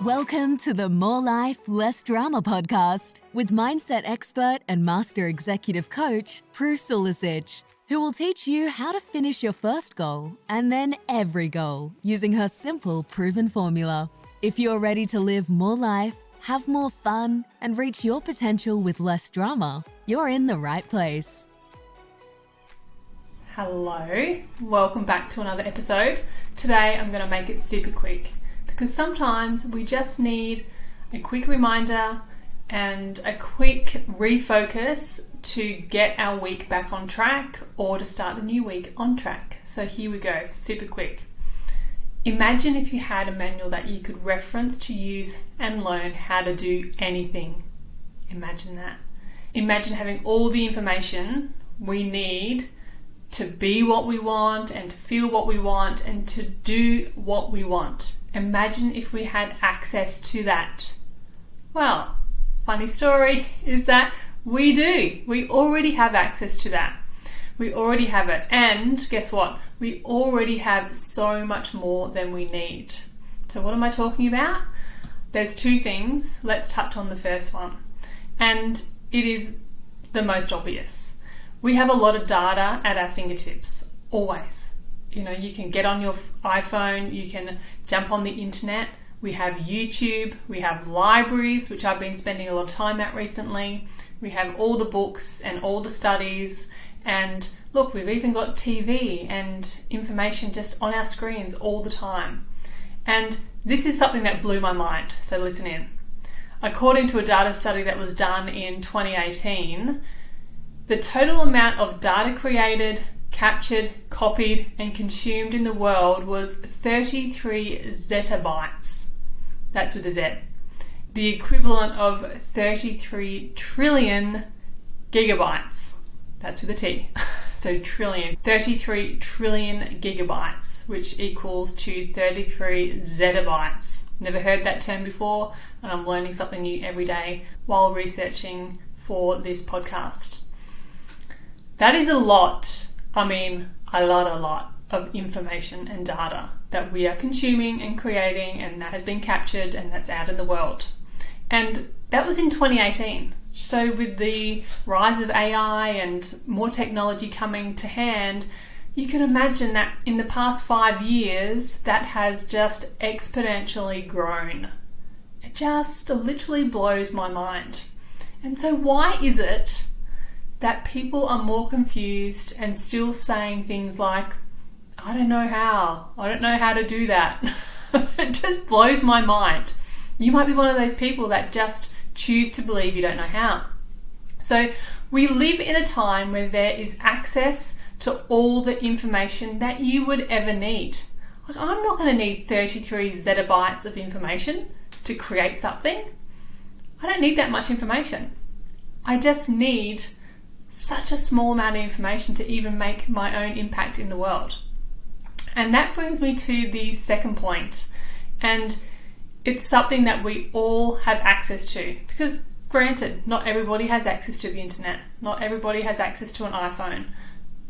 Welcome to the More Life, Less Drama podcast with mindset expert and master executive coach, Prue Sulicich, who will teach you how to finish your first goal and then every goal using her simple, proven formula. If you're ready to live more life, have more fun, and reach your potential with less drama, you're in the right place. Hello, welcome back to another episode. Today I'm going to make it super quick because sometimes we just need a quick reminder and a quick refocus to get our week back on track or to start the new week on track. So here we go, super quick. Imagine if you had a manual that you could reference to use and learn how to do anything. Imagine that. Imagine having all the information we need to be what we want and to feel what we want and to do what we want. Imagine if we had access to that. Well, funny story is that we do. We already have access to that. We already have it. And guess what? We already have so much more than we need. So what am I talking about? There's two things. Let's touch on the first one. And it is the most obvious. We have a lot of data at our fingertips, always. You know, you can get on your iPhone, you can jump on the internet. We have YouTube, we have libraries, which I've been spending a lot of time at recently. We have all the books and all the studies. And look, we've even got TV and information just on our screens all the time. And this is something that blew my mind, so listen in. According to a data study that was done in 2018, the total amount of data created, captured, copied, and consumed in the world was 33 zettabytes. That's with a Z. The equivalent of 33 trillion gigabytes. That's with a T. So trillion. 33 trillion gigabytes, which equals to 33 zettabytes. Never heard that term before, and I'm learning something new every day while researching for this podcast. That is a lot. I mean, a lot of information and data that we are consuming and creating, and that has been captured and that's out in the world. And that was in 2018. So with the rise of AI and more technology coming to hand, you can imagine that in the past 5 years, that has just exponentially grown. It just literally blows my mind. And so why is it that people are more confused and still saying things like, I don't know how to do that. It just blows my mind. You might be one of those people that just choose to believe you don't know how. So we live in a time where there is access to all the information that you would ever need. Like, I'm not going to need 33 zettabytes of information to create something. I don't need that much information. I just need such a small amount of information to even make my own impact in the world. And that brings me to the second point. And it's something that we all have access to. Because granted, not everybody has access to the internet. Not everybody has access to an iPhone.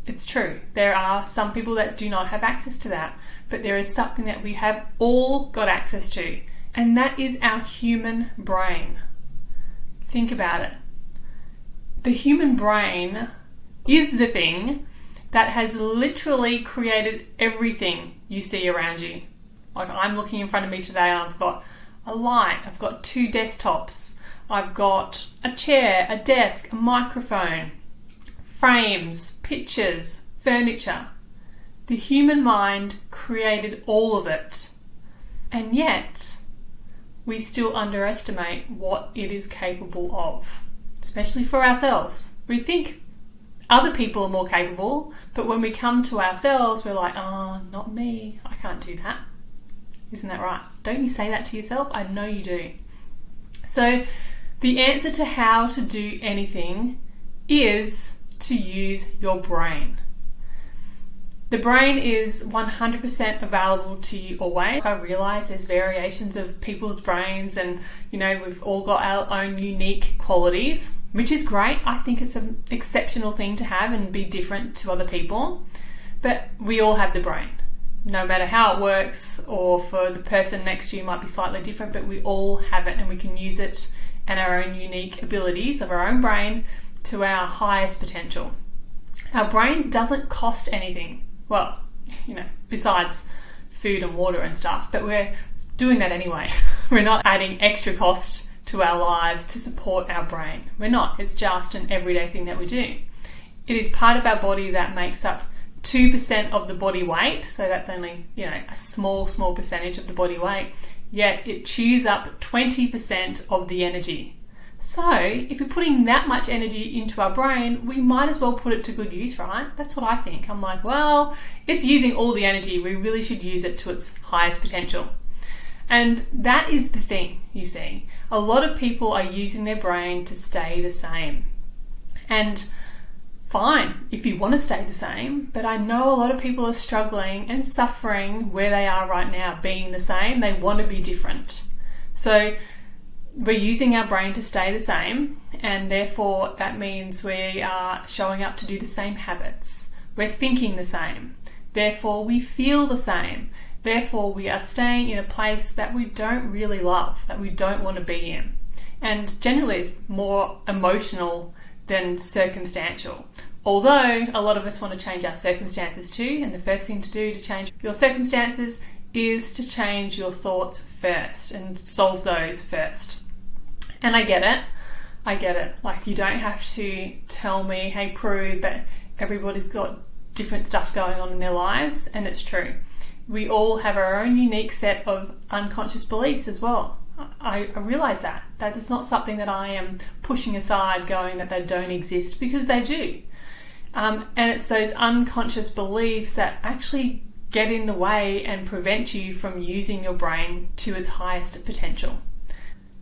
It's true. There are some people that do not have access to that. But there is something that we have all got access to. And that is our human brain. Think about it. The human brain is the thing that has literally created everything you see around you. Like, I'm looking in front of me today and I've got a light, I've got 2 desktops, I've got a chair, a desk, a microphone, frames, pictures, furniture. The human mind created all of it. And yet, we still underestimate what it is capable of. Especially for ourselves. We think other people are more capable, but when we come to ourselves, we're like, oh, not me. I can't do that. Isn't that right? Don't you say that to yourself? I know you do. So the answer to how to do anything is to use your brain. The brain is 100% available to you always. I realise there's variations of people's brains and, you know, we've all got our own unique qualities, which is great. I think it's an exceptional thing to have and be different to other people. But we all have the brain. no matter how it works, or for the person next to you might be slightly different, but we all have it and we can use it and our own unique abilities of our own brain to our highest potential. Our brain doesn't cost anything. Well, besides food and water and stuff, but we're doing that anyway. We're not adding extra cost to our lives to support our brain. We're not. It's just an everyday thing that we do. It is part of our body that makes up 2% of the body weight, so that's only, a small percentage of the body weight, yet it chews up 20% of the energy. So if we're putting that much energy into our brain, we might as well put it to good use, right? That's what I think. I'm like, well, it's using all the energy. We really should use it to its highest potential. And that is the thing, you see. A lot of people are using their brain to stay the same. And fine if you want to stay the same, but I know a lot of people are struggling and suffering where they are right now, being the same. They want to be different. So we're using our brain to stay the same, and therefore that means we are showing up to do the same habits. We're thinking the same. Therefore we feel the same. Therefore we are staying in a place that we don't really love, that we don't want to be in. And generally it's more emotional than circumstantial. Although a lot of us want to change our circumstances too, and the first thing to do to change your circumstances is to change your thoughts first and solve those first. And I get it. Like, you don't have to tell me, hey Prue, but everybody's got different stuff going on in their lives, and it's true. We all have our own unique set of unconscious beliefs as well. I realise that is not something that I am pushing aside, going that they don't exist, because they do. And it's those unconscious beliefs that actually get in the way and prevent you from using your brain to its highest potential.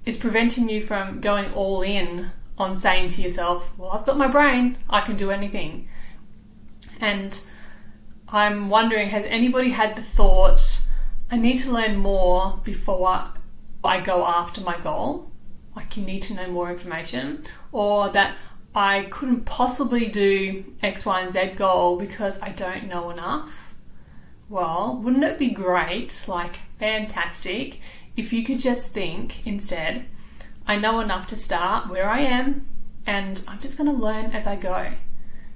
It's preventing you from going all in on saying to yourself, well, I've got my brain, I can do anything. And I'm wondering, has anybody had the thought, I need to learn more before I go after my goal? Like, you need to know more information, or that I couldn't possibly do X, Y, and Z goal because I don't know enough? Well, wouldn't it be great, like fantastic, if you could just think instead, I know enough to start where I am and I'm just going to learn as I go?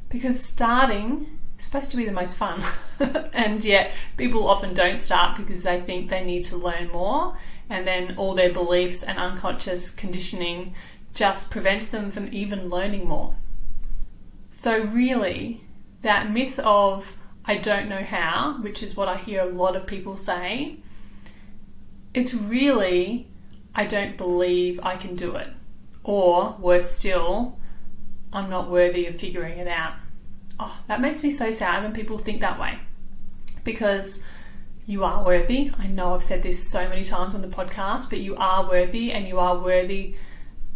Because starting is supposed to be the most fun. And yet people often don't start because they think they need to learn more, and then all their beliefs and unconscious conditioning just prevents them from even learning more. So really, that myth of I don't know how, which is what I hear a lot of people say, it's really, I don't believe I can do it. Or worse still, I'm not worthy of figuring it out. Oh, that makes me so sad when people think that way. Because you are worthy. I know I've said this so many times on the podcast, but you are worthy, and you are worthy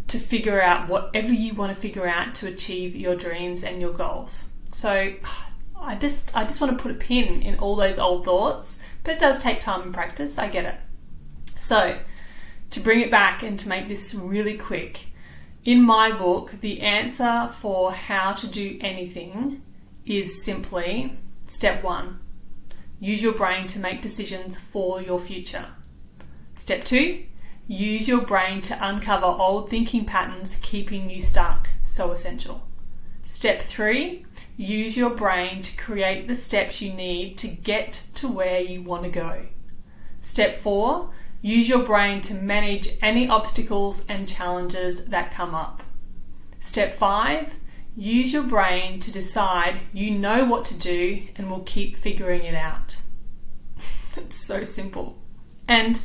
to figure out whatever you want to figure out to achieve your dreams and your goals. So I just want to put a pin in all those old thoughts, but it does take time and practice. I get it. So to bring it back and to make this really quick, in my book, the answer for how to do anything is simply step 1. Use your brain to make decisions for your future. Step 2, use your brain to uncover old thinking patterns keeping you stuck. So essential. Step 3, use your brain to create the steps you need to get to where you want to go. Step 4, use your brain to manage any obstacles and challenges that come up. Step 5, use your brain to decide you know what to do and will keep figuring it out. It's so simple. And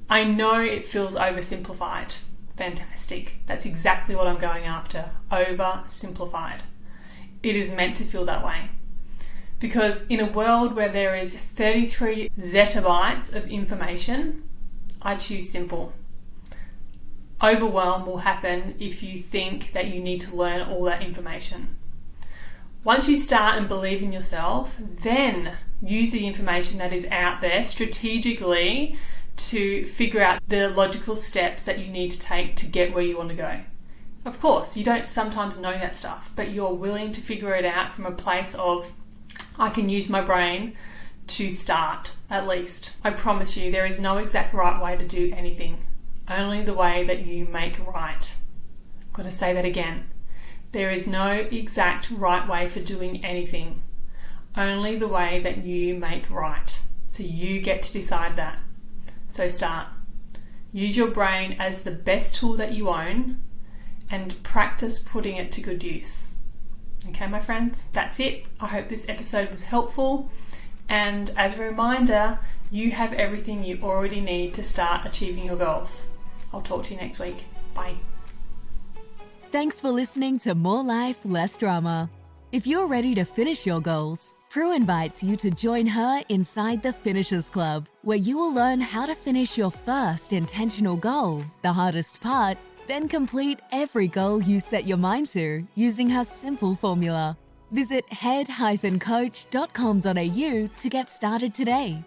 I know it feels oversimplified. Fantastic. That's exactly what I'm going after. Oversimplified. It is meant to feel that way. Because in a world where there is 33 zettabytes of information, I choose simple. Overwhelm will happen if you think that you need to learn all that information. Once you start and believe in yourself, then use the information that is out there strategically to figure out the logical steps that you need to take to get where you want to go. Of course, you don't sometimes know that stuff, but you're willing to figure it out from a place of, I can use my brain to start, at least. I promise you, there is no exact right way to do anything, only the way that you make right. I'm going to say that again. There is no exact right way for doing anything, only the way that you make right. So you get to decide that. So start. Use your brain as the best tool that you own and practice putting it to good use. Okay, my friends, that's it. I hope this episode was helpful. And as a reminder, you have everything you already need to start achieving your goals. I'll talk to you next week. Bye. Thanks for listening to More Life, Less Drama. If you're ready to finish your goals, Prue invites you to join her inside the Finishers Club, where you will learn how to finish your first intentional goal, the hardest part, then complete every goal you set your mind to using her simple formula. Visit head-coach.com.au to get started today.